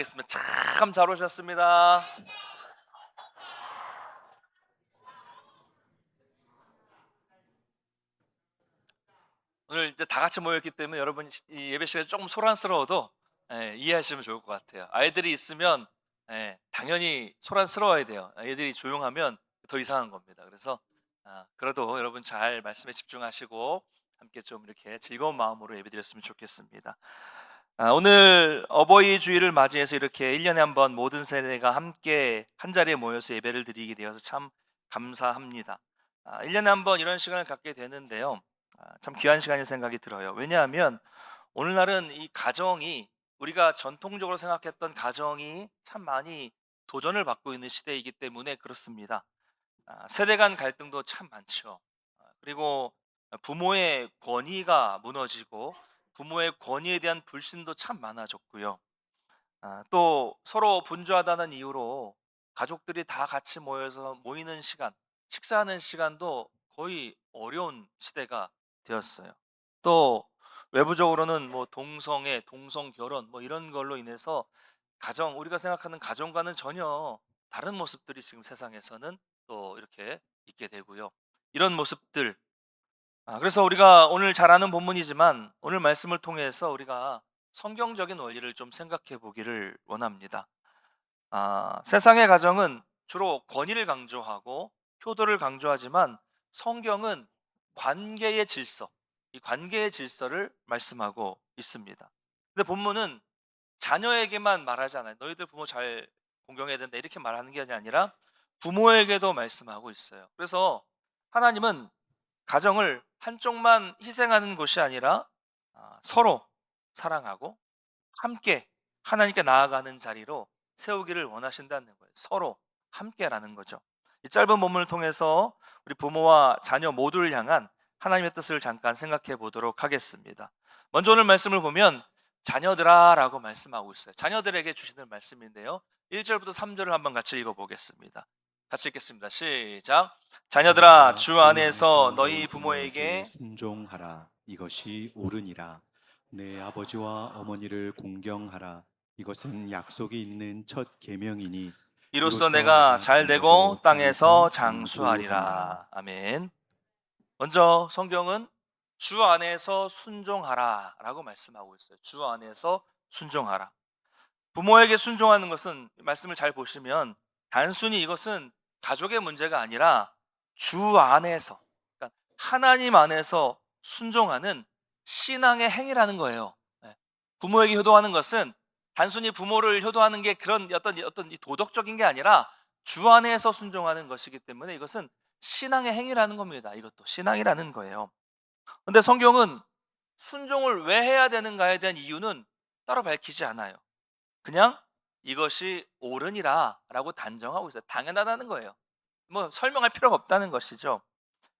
알겠습니다. 참 잘 오셨습니다. 오늘 이제 다 같이 모였기 때문에 여러분 이 예배 시간이 조금 소란스러워도 이해하시면 좋을 것 같아요. 아이들이 있으면 당연히 소란스러워야 돼요. 애들이 조용하면 더 이상한 겁니다. 그래서 그래도 여러분 잘 말씀에 집중하시고 함께 좀 이렇게 즐거운 마음으로 예배드렸으면 좋겠습니다. 오늘 어버이 주일을 맞이해서 이렇게 1년에 한 번 모든 세대가 함께 한자리에 모여서 예배를 드리게 되어서 참 감사합니다. 1년에 한 번 이런 시간을 갖게 되는데요. 참 귀한 시간이 생각이 들어요. 왜냐하면 오늘날은 이 가정이, 우리가 전통적으로 생각했던 가정이 참 많이 도전을 받고 있는 시대이기 때문에 그렇습니다. 세대 간 갈등도 참 많죠. 그리고 부모의 권위가 무너지고 부모의 권위에 대한 불신도 참 많아졌고요. 또 서로 분주하다는 이유로 가족들이 다 같이 모여서 모이는 시간, 식사하는 시간도 거의 어려운 시대가 되었어요. 또 외부적으로는 뭐 동성애, 동성 결혼 뭐 이런 걸로 인해서 우리가 생각하는 가정과는 전혀 다른 모습들이 지금 세상에서는 또 이렇게 있게 되고요. 이런 모습들, 그래서 우리가 오늘 잘 아는 본문이지만 오늘 말씀을 통해서 우리가 성경적인 원리를 좀 생각해 보기를 원합니다. 세상의 가정은 주로 권위를 강조하고 효도를 강조하지만 성경은 관계의 질서, 이 관계의 질서를 말씀하고 있습니다. 근데 본문은 자녀에게만 말하지 않아요. 너희들 부모 잘 공경해야 된다 이렇게 말하는 게 아니라 부모에게도 말씀하고 있어요. 그래서 하나님은 가정을 한쪽만 희생하는 것이 아니라 서로 사랑하고 함께 하나님께 나아가는 자리로 세우기를 원하신다는 거예요. 서로 함께라는 거죠. 이 짧은 본문을 통해서 우리 부모와 자녀 모두를 향한 하나님의 뜻을 잠깐 생각해 보도록 하겠습니다. 먼저 오늘 말씀을 보면 자녀들아라고 말씀하고 있어요. 자녀들에게 주시는 말씀인데요. 1절부터 3절을 한번 같이 읽어보겠습니다. 같이 읽겠습니다. 시작. 자녀들아 자녀들아 주 주 안에서 안에서 너희 너희 부모에게 부모에게 순종하라. 이것이 옳으니라. 내 아버지와 어머니를 공경하라. 이것은 약속이 있는 첫 계명이니 이로써 이로써 내가 내가 잘 잘 되고 되고 땅에서 땅에서 장수하리라. 장수하리라. 아멘. 먼저 성경은 주 안에서 순종하라라고 말씀하고 있어요. 주 안에서 순종하라. 부모에게 순종하는 것은, 말씀을 잘 보시면 단순히 이것은 가족의 문제가 아니라 주 안에서, 그러니까 하나님 안에서 순종하는 신앙의 행위라는 거예요. 예. 부모에게 효도하는 것은 단순히 부모를 효도하는 게 그런 어떤 이 도덕적인 게 아니라 주 안에서 순종하는 것이기 때문에 이것은 신앙의 행위라는 겁니다. 이것도 신앙이라는 거예요. 근데 성경은 순종을 왜 해야 되는가에 대한 이유는 따로 밝히지 않아요. 그냥 이것이 옳으니라라고 단정하고 있어요. 당연하다는 거예요. 뭐 설명할 필요가 없다는 것이죠.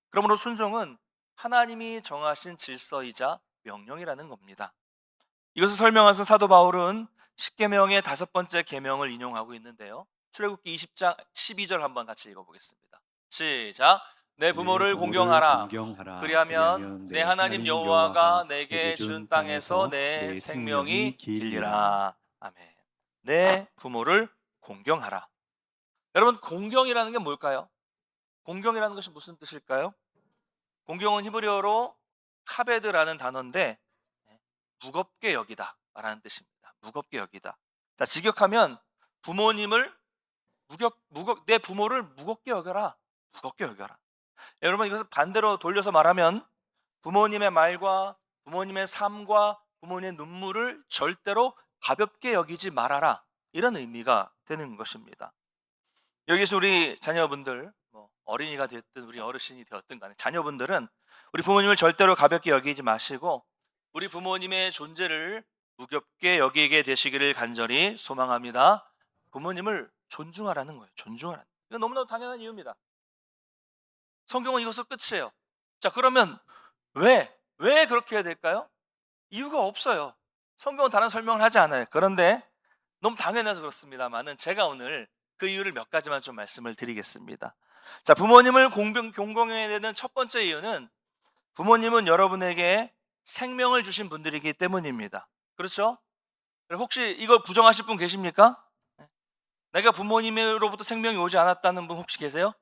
그러므로 순종은 하나님이 정하신 질서이자 명령이라는 겁니다. 이것을 설명해서 사도 바울은 십계명의 다섯 번째 계명을 인용하고 있는데요. 출애굽기 20장 12절 한번 같이 읽어보겠습니다. 시작. 내 내 부모를 부모를 공경하라. 공경하라. 그리하면 그리하면 내 내 하나님 하나님 여호와가 여호와가 내게 내게 준 준 땅에서 땅에서 내 내 생명이 생명이 길리라. 길리라. 아멘. 내 부모를 공경하라. 여러분, 공경이라는 게 뭘까요? 공경이라는 것이 무슨 뜻일까요? 공경은 히브리어로 카베드라는 단어인데 무겁게 여기다 라는 뜻입니다. 무겁게 여기다. 자, 직역하면 부모님을 내 부모를 무겁게 여겨라. 무겁게 여겨라. 여러분, 이것을 반대로 돌려서 말하면 부모님의 말과 부모님의 삶과 부모님의 눈물을 절대로 가볍게 여기지 말아라. 이런 의미가 되는 것입니다. 여기서 우리 자녀분들, 뭐 어린이가 됐든 우리 어르신이 되었든 간에 자녀분들은 우리 부모님을 절대로 가볍게 여기지 마시고 우리 부모님의 존재를 무겁게 여기게 되시기를 간절히 소망합니다. 부모님을 존중하라는 거예요. 존중하라는. 이건 너무나도 당연한 이유입니다. 성경은 이것으로 끝이에요. 자, 그러면 왜 그렇게 해야 될까요? 이유가 없어요. 성경은 다른 설명을 하지 않아요. 그런데 너무 당연해서 그렇습니다만은 제가 오늘 그 이유를 몇 가지만 좀 말씀을 드리겠습니다. 자, 부모님을 공경해야 되는 첫 번째 이유는 부모님은 여러분에게 생명을 주신 분들이기 때문입니다. 그렇죠? 혹시 이걸 부정하실 분 계십니까? 내가 부모님으로부터 생명이 오지 않았다는 분 혹시 계세요?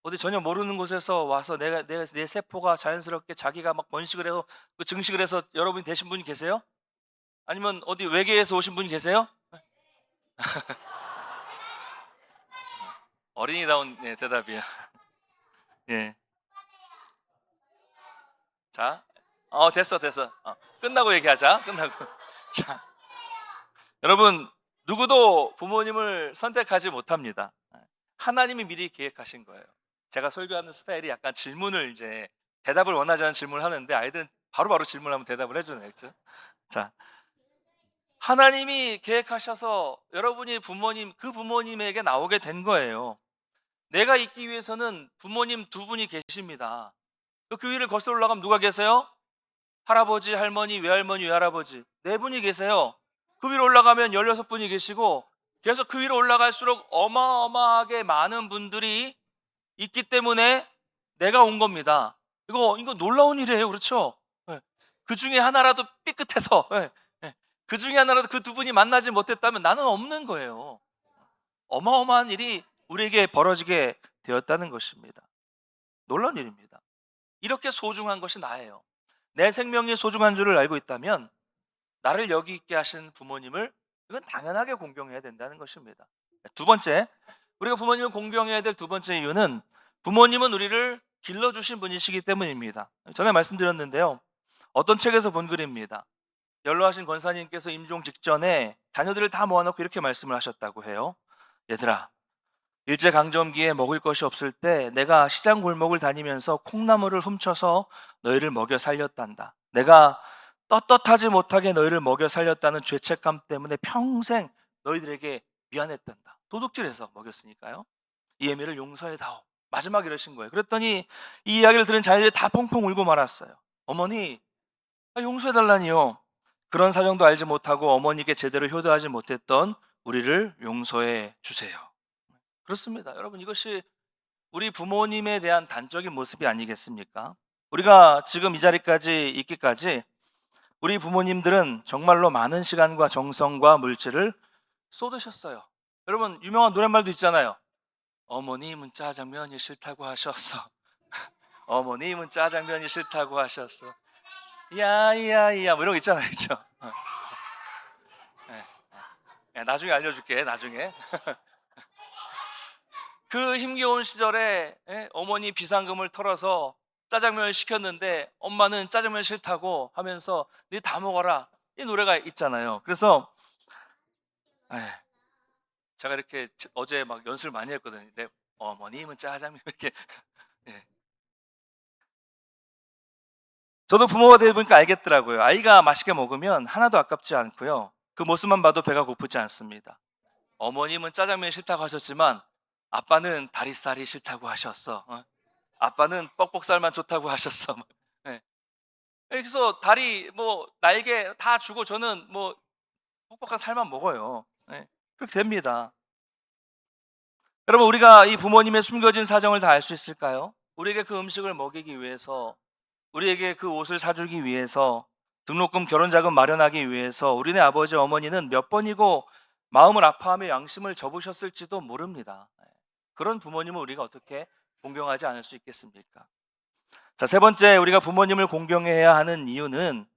어디 전혀 모르는 곳에서 와서 내 세포가 자연스럽게 자기가 막 번식을 해서 그 증식을 해서 여러분이 되신 분이 계세요? 아니면 어디 외계에서 오신 분이 계세요? 어린이다운 대답이에요. 예. 자, 됐어. 끝나고 얘기하자. 끝나고. 자, 여러분 누구도 부모님을 선택하지 못합니다. 하나님이 미리 계획하신 거예요. 제가 설교하는 스타일이 약간 질문을 이제 대답을 원하지 않은 질문을 하는데 아이들은 바로바로 질문하면 대답을 해주네요. 그렇죠? 자, 하나님이 계획하셔서 여러분이 그 부모님에게 나오게 된 거예요. 내가 있기 위해서는 부모님 두 분이 계십니다. 그 위를 거슬러 올라가면 누가 계세요? 할아버지, 할머니, 외할머니, 외할아버지 네 분이 계세요. 그 위로 올라가면 16분이 계시고 계속 그 위로 올라갈수록 어마어마하게 많은 분들이 있기 때문에 내가 온 겁니다. 이거 놀라운 일이에요. 그렇죠? 예. 그 중에 하나라도 삐끗해서 그 중에 하나라도 그 두 분이 만나지 못했다면 나는 없는 거예요. 어마어마한 일이 우리에게 벌어지게 되었다는 것입니다. 놀라운 일입니다. 이렇게 소중한 것이 나예요. 내 생명이 소중한 줄을 알고 있다면 나를 여기 있게 하신 부모님을 이건 당연하게 공경해야 된다는 것입니다. 두 번째, 우리가 부모님을 공경해야 될 두 번째 이유는 부모님은 우리를 길러주신 분이시기 때문입니다. 전에 말씀드렸는데요. 어떤 책에서 본 글입니다. 연로하신 권사님께서 임종 직전에 자녀들을 다 모아놓고 이렇게 말씀을 하셨다고 해요. 얘들아, 일제강점기에 먹을 것이 없을 때 내가 시장 골목을 다니면서 콩나물을 훔쳐서 너희를 먹여 살렸단다. 내가 떳떳하지 못하게 너희를 먹여 살렸다는 죄책감 때문에 평생 너희들에게 미안했단다. 도둑질해서 먹였으니까요. 이 애미를 용서해다오. 마지막 이러신 거예요. 그랬더니 이 이야기를 들은 자녀들이 다 펑펑 울고 말았어요. 어머니, 용서해달라니요. 그런 사정도 알지 못하고 어머니께 제대로 효도하지 못했던 우리를 용서해 주세요. 그렇습니다. 여러분, 이것이 우리 부모님에 대한 단적인 모습이 아니겠습니까? 우리가 지금 이 자리까지 있기까지 우리 부모님들은 정말로 많은 시간과 정성과 물질을 쏟으셨어요. 여러분, 유명한 노랫말도 있잖아요. 어머님은 짜장면이 싫다고 하셨어. 어머님은 짜장면이 싫다고 하셨어. 야야야 뭐 이런 거 있잖아요. 그렇죠? 나중에 알려줄게. 나중에. 그 힘겨운 시절에 어머니 비상금을 털어서 짜장면을 시켰는데 엄마는 짜장면 싫다고 하면서 네 다 먹어라 이 노래가 있잖아요. 그래서 제가 이렇게 어제 막 연습을 많이 했거든요. 내 어머님은 짜장면 이렇게. 예. 저도 부모가 되어 보니까 알겠더라고요. 아이가 맛있게 먹으면 하나도 아깝지 않고요. 그 모습만 봐도 배가 고프지 않습니다. 어머님은 짜장면이 싫다고 하셨지만 아빠는 다리살이 싫다고 하셨어. 아빠는 뻑뻑살만 좋다고 하셨어. 예. 그래서 다리 뭐 날개 다 주고 저는 뭐 뻑뻑한 살만 먹어요. 예. 그렇게 됩니다. 여러분, 우리가 이 부모님의 숨겨진 사정을 다 알 수 있을까요? 우리에게 그 음식을 먹이기 위해서, 우리에게 그 옷을 사주기 위해서, 등록금 결혼자금 마련하기 위해서 우리네 아버지 어머니는 몇 번이고 마음을 아파하며 양심을 접으셨을지도 모릅니다. 그런 부모님을 우리가 어떻게 공경하지 않을 수 있겠습니까? 자, 세 번째, 우리가 부모님을 공경해야 하는 이유는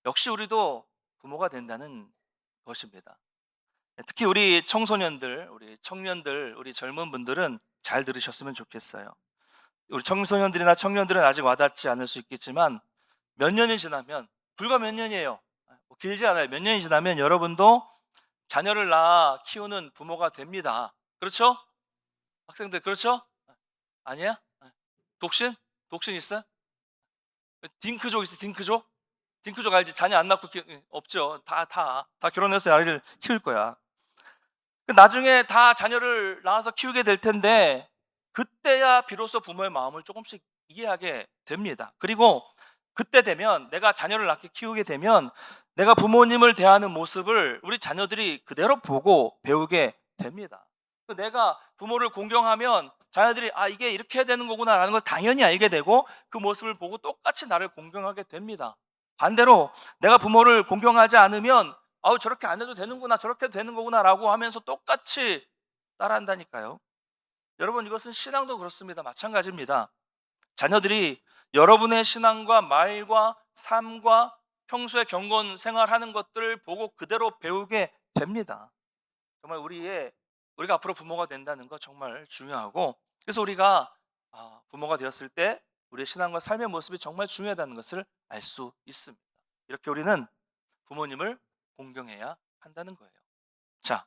역시 우리도 부모가 된다는 것입니다. 특히 우리 청소년들, 우리 청년들, 우리 젊은 분들은 잘 들으셨으면 좋겠어요. 우리 청소년들이나 청년들은 아직 와닿지 않을 수 있겠지만 몇 년이 지나면, 불과 몇 년이에요. 뭐 길지 않아요. 몇 년이 지나면 여러분도 자녀를 낳아 키우는 부모가 됩니다. 그렇죠? 학생들 그렇죠? 아니야? 독신? 독신 있어요? 딩크족 있어? 딩크족? 딩크족 알지? 자녀 안 낳고 없죠. 다 결혼해서 아이를 키울 거야. 나중에 다 자녀를 낳아서 키우게 될 텐데 그때야 비로소 부모의 마음을 조금씩 이해하게 됩니다. 그리고 그때 되면, 내가 자녀를 낳게 키우게 되면 내가 부모님을 대하는 모습을 우리 자녀들이 그대로 보고 배우게 됩니다. 내가 부모를 공경하면 자녀들이 이게 이렇게 해야 되는 거구나 라는 걸 당연히 알게 되고 그 모습을 보고 똑같이 나를 공경하게 됩니다. 반대로 내가 부모를 공경하지 않으면 아우 저렇게 안 해도 되는구나, 저렇게 해도 되는 거구나라고 하면서 똑같이 따라한다니까요. 여러분 이것은 신앙도 그렇습니다. 마찬가지입니다. 자녀들이 여러분의 신앙과 말과 삶과 평소에 경건 생활하는 것들을 보고 그대로 배우게 됩니다. 정말 우리가 앞으로 부모가 된다는 거 정말 중요하고, 그래서 우리가 부모가 되었을 때 우리의 신앙과 삶의 모습이 정말 중요하다는 것을 알 수 있습니다. 이렇게 우리는 부모님을 공경해야 한다는 거예요. 자,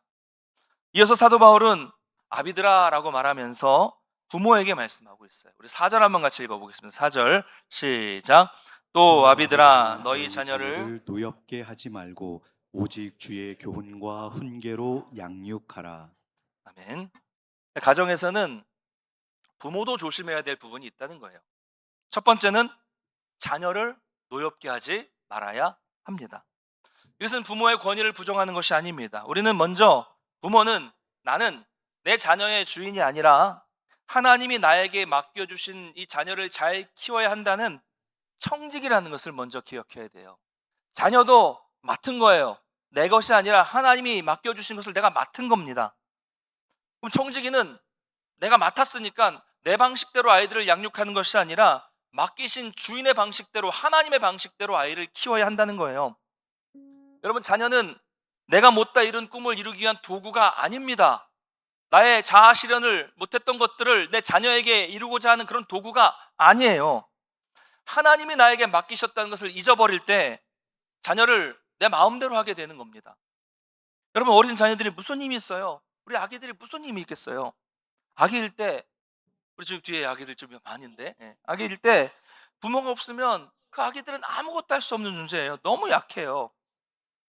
이어서 사도 바울은 아비들아라고 말하면서 부모에게 말씀하고 있어요. 우리 4절 한번 같이 읽어보겠습니다. 4절 시작. 또 아비들아 너희 자녀를 노엽게 하지 말고 오직 주의 교훈과 훈계로 양육하라. 아멘. 가정에서는 부모도 조심해야 될 부분이 있다는 거예요. 첫 번째는 자녀를 노엽게 하지 말아야 합니다. 이것은 부모의 권위를 부정하는 것이 아닙니다. 우리는 먼저 부모는 나는 내 자녀의 주인이 아니라 하나님이 나에게 맡겨주신 이 자녀를 잘 키워야 한다는 청직이라는 것을 먼저 기억해야 돼요. 자녀도 맡은 거예요. 내 것이 아니라 하나님이 맡겨주신 것을 내가 맡은 겁니다. 그럼 청지기는 내가 맡았으니까 내 방식대로 아이들을 양육하는 것이 아니라 맡기신 주인의 방식대로, 하나님의 방식대로 아이를 키워야 한다는 거예요. 여러분, 자녀는 내가 못다 이룬 꿈을 이루기 위한 도구가 아닙니다. 나의 자아 실현을 못했던 것들을 내 자녀에게 이루고자 하는 그런 도구가 아니에요. 하나님이 나에게 맡기셨다는 것을 잊어버릴 때 자녀를 내 마음대로 하게 되는 겁니다. 여러분, 어린 자녀들이 무슨 힘이 있어요? 우리 아기들이 무슨 힘이 있겠어요? 아기일 때, 우리 집 뒤에 아기들 좀 많은데, 아기일 때 부모가 없으면 그 아기들은 아무것도 할 수 없는 존재예요. 너무 약해요.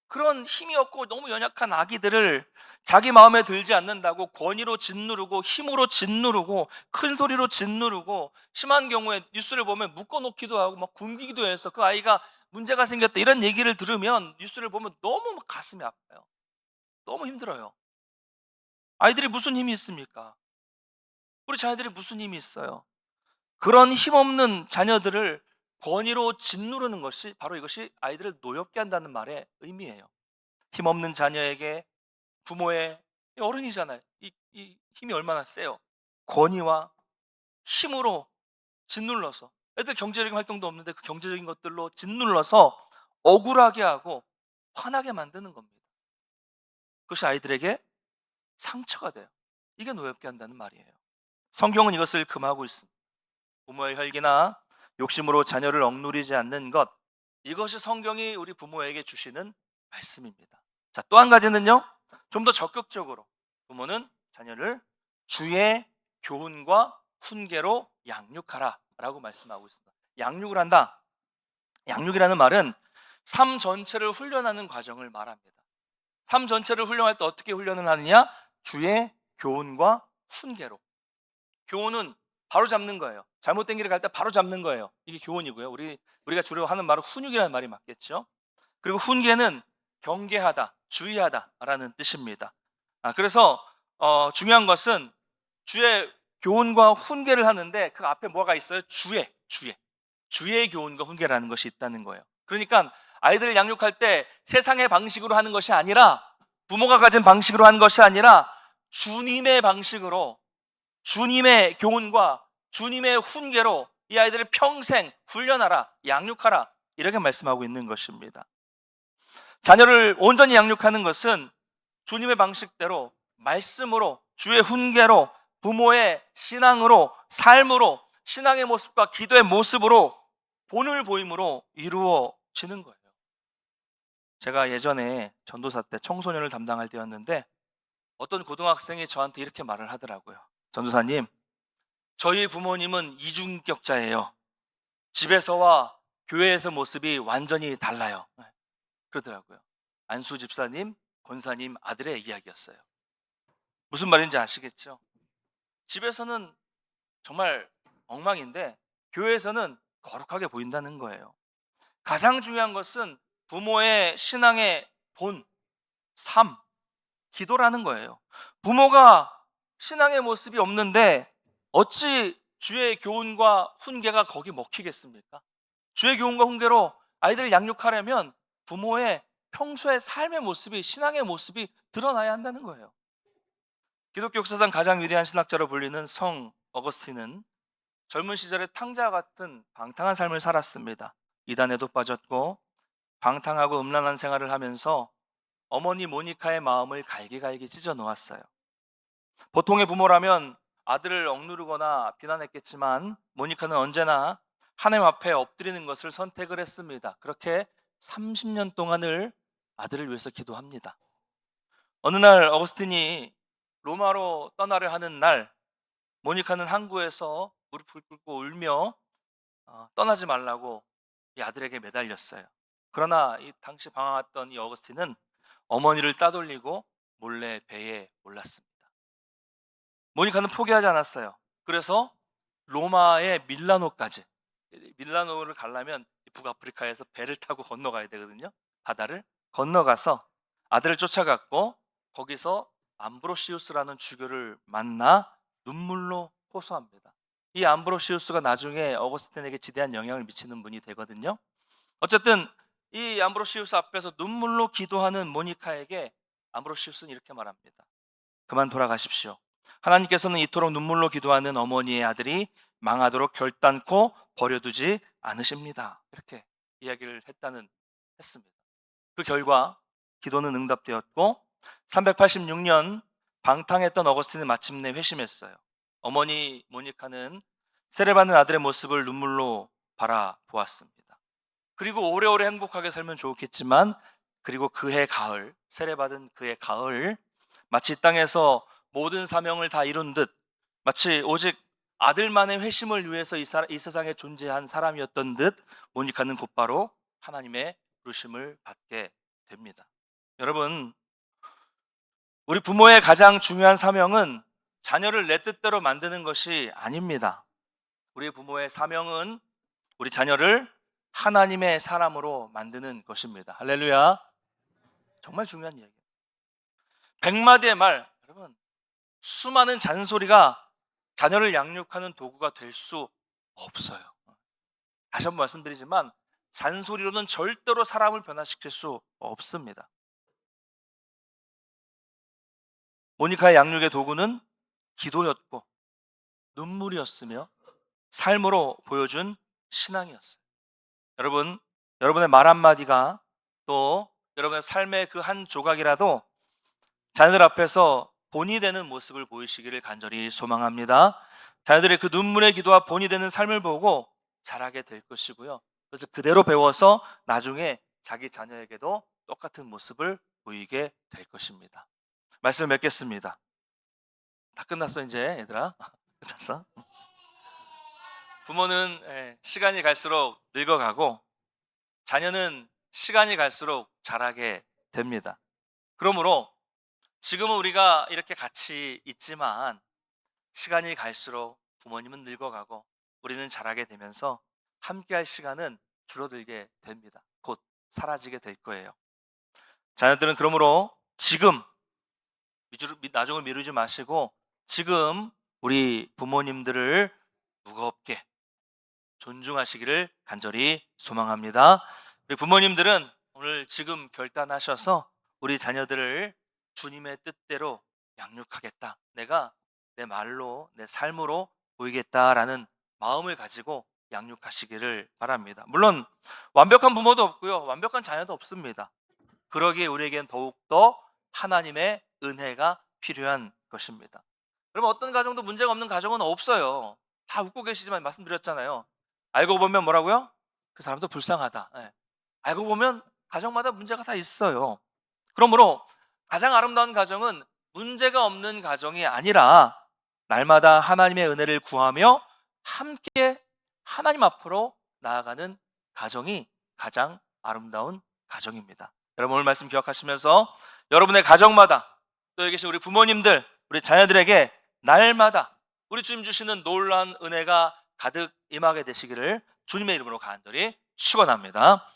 그런 힘이 없고 너무 연약한 아기들을 자기 마음에 들지 않는다고 권위로 짓누르고 힘으로 짓누르고 큰 소리로 짓누르고, 심한 경우에 뉴스를 보면 묶어놓기도 하고 막 굶기기도 해서 그 아이가 문제가 생겼다 이런 얘기를 들으면, 뉴스를 보면 너무 막 가슴이 아파요. 너무 힘들어요. 아이들이 무슨 힘이 있습니까? 우리 자녀들이 무슨 힘이 있어요? 그런 힘없는 자녀들을 권위로 짓누르는 것이 바로 이것이 아이들을 노엽게 한다는 말의 의미예요. 힘없는 자녀에게 부모의, 어른이잖아요. 이 힘이 얼마나 세요. 권위와 힘으로 짓눌러서, 애들 경제적인 활동도 없는데 그 경제적인 것들로 짓눌러서 억울하게 하고 화나게 만드는 겁니다. 그것이 아이들에게 상처가 돼요. 이게 노엽게 한다는 말이에요. 성경은 이것을 금하고 있습니다. 부모의 혈기나 욕심으로 자녀를 억누르지 않는 것, 이것이 성경이 우리 부모에게 주시는 말씀입니다. 자, 또 한 가지는요, 좀 더 적극적으로 부모는 자녀를 주의 교훈과 훈계로 양육하라 라고 말씀하고 있습니다. 양육을 한다. 양육이라는 말은 삶 전체를 훈련하는 과정을 말합니다. 삶 전체를 훈련할 때 어떻게 훈련을 하느냐? 주의 교훈과 훈계로. 교훈은 바로 잡는 거예요. 잘못된 길을 갈 때 바로 잡는 거예요. 이게 교훈이고요. 우리가 주로 하는 말은 훈육이라는 말이 맞겠죠. 그리고 훈계는 경계하다, 주의하다라는 뜻입니다. 그래서 중요한 것은 주의 교훈과 훈계를 하는데 그 앞에 뭐가 있어요? 주의 교훈과 훈계라는 것이 있다는 거예요. 그러니까 아이들을 양육할 때 세상의 방식으로 하는 것이 아니라, 부모가 가진 방식으로 하는 것이 아니라 주님의 방식으로, 주님의 교훈과 주님의 훈계로 이 아이들을 평생 훈련하라, 양육하라, 이렇게 말씀하고 있는 것입니다. 자녀를 온전히 양육하는 것은 주님의 방식대로, 말씀으로, 주의 훈계로, 부모의 신앙으로, 삶으로, 신앙의 모습과 기도의 모습으로, 본을 보임으로 이루어지는 거예요. 제가 예전에 전도사 때 청소년을 담당할 때였는데 어떤 고등학생이 저한테 이렇게 말을 하더라고요. 전도사님, 저희 부모님은 이중격자예요. 집에서와 교회에서 모습이 완전히 달라요. 그러더라고요. 안수 집사님, 권사님 아들의 이야기였어요. 무슨 말인지 아시겠죠? 집에서는 정말 엉망인데 교회에서는 거룩하게 보인다는 거예요. 가장 중요한 것은 부모의 신앙의 본, 삶, 기도라는 거예요. 부모가 신앙의 모습이 없는데 어찌 주의 교훈과 훈계가 거기 먹히겠습니까? 주의 교훈과 훈계로 아이들을 양육하려면 부모의 평소의 삶의 모습이, 신앙의 모습이 드러나야 한다는 거예요. 기독교 역사상 가장 위대한 신학자로 불리는 성 어거스틴은 젊은 시절에 탕자와 같은 방탕한 삶을 살았습니다. 이단에도 빠졌고 방탕하고 음란한 생활을 하면서 어머니 모니카의 마음을 갈기갈기 찢어 놓았어요. 보통의 부모라면 아들을 억누르거나 비난했겠지만 모니카는 언제나 하나님 앞에 엎드리는 것을 선택을 했습니다. 그렇게 30년 동안을 아들을 위해서 기도합니다. 어느 날 어거스틴이 로마로 떠나려 하는 날, 모니카는 항구에서 무릎을 꿇고 울며 떠나지 말라고 이 아들에게 매달렸어요. 그러나 이 당시 방황했던 이 어거스틴은 어머니를 따돌리고 몰래 배에 올랐습니다. 모니카는 포기하지 않았어요. 그래서 로마의 밀라노까지, 밀라노를 가려면 북아프리카에서 배를 타고 건너가야 되거든요. 바다를 건너가서 아들을 쫓아갔고 거기서 암브로시우스라는 주교를 만나 눈물로 호소합니다. 이 암브로시우스가 나중에 어거스틴에게 지대한 영향을 미치는 분이 되거든요. 어쨌든 이 암브로시우스 앞에서 눈물로 기도하는 모니카에게 암브로시우스는 이렇게 말합니다. 그만 돌아가십시오. 하나님께서는 이토록 눈물로 기도하는 어머니의 아들이 망하도록 결단코 버려두지 않으십니다. 이렇게 이야기를 했습니다. 그 결과 기도는 응답되었고 386년 방탕했던 어거스틴은 마침내 회심했어요. 어머니 모니카는 세례받는 아들의 모습을 눈물로 바라보았습니다. 그리고 오래오래 행복하게 살면 좋겠지만, 그리고 그해 가을, 세례받은 그해 가을, 마치 이 땅에서 모든 사명을 다 이룬 듯, 마치 오직 아들만의 회심을 위해서 이 세상에 존재한 사람이었던 듯 모니카는 곧바로 하나님의 부르심을 받게 됩니다. 여러분, 우리 부모의 가장 중요한 사명은 자녀를 내 뜻대로 만드는 것이 아닙니다. 우리 부모의 사명은 우리 자녀를 하나님의 사람으로 만드는 것입니다. 할렐루야. 정말 중요한 이야기예요. 100마디의 말, 여러분, 수많은 잔소리가 자녀를 양육하는 도구가 될 수 없어요. 다시 한번 말씀드리지만 잔소리로는 절대로 사람을 변화시킬 수 없습니다. 모니카의 양육의 도구는 기도였고 눈물이었으며 삶으로 보여준 신앙이었어요. 여러분, 여러분의 말 한마디가, 또 여러분의 삶의 그 한 조각이라도 자녀들 앞에서 본이 되는 모습을 보이시기를 간절히 소망합니다. 자녀들의 그 눈물의 기도와 본이 되는 삶을 보고 자라게 될 것이고요. 그래서 그대로 배워서 나중에 자기 자녀에게도 똑같은 모습을 보이게 될 것입니다. 말씀을 맺겠습니다. 다 끝났어 이제 얘들아. 끝났어. 부모는 시간이 갈수록 늙어가고 자녀는 시간이 갈수록 자라게 됩니다. 그러므로 지금은 우리가 이렇게 같이 있지만 시간이 갈수록 부모님은 늙어가고 우리는 자라게 되면서 함께할 시간은 줄어들게 됩니다. 곧 사라지게 될 거예요. 자녀들은 그러므로 지금 나중을 미루지 마시고 지금 우리 부모님들을 무겁게 존중하시기를 간절히 소망합니다. 우리 부모님들은 오늘 지금 결단하셔서 우리 자녀들을 주님의 뜻대로 양육하겠다, 내가 내 말로 내 삶으로 보이겠다라는 마음을 가지고 양육하시기를 바랍니다. 물론 완벽한 부모도 없고요, 완벽한 자녀도 없습니다. 그러기에 우리에겐 더욱더 하나님의 은혜가 필요한 것입니다. 그러면 어떤 가정도 문제가 없는 가정은 없어요. 다 웃고 계시지만 말씀드렸잖아요. 알고 보면 뭐라고요? 그 사람도 불쌍하다. 알고 보면 가정마다 문제가 다 있어요. 그러므로 가장 아름다운 가정은 문제가 없는 가정이 아니라 날마다 하나님의 은혜를 구하며 함께 하나님 앞으로 나아가는 가정이 가장 아름다운 가정입니다. 여러분, 오늘 말씀 기억하시면서 여러분의 가정마다, 또 여기 계신 우리 부모님들, 우리 자녀들에게 날마다 우리 주님 주시는 놀라운 은혜가 가득 임하게 되시기를 주님의 이름으로 간절히 축원합니다.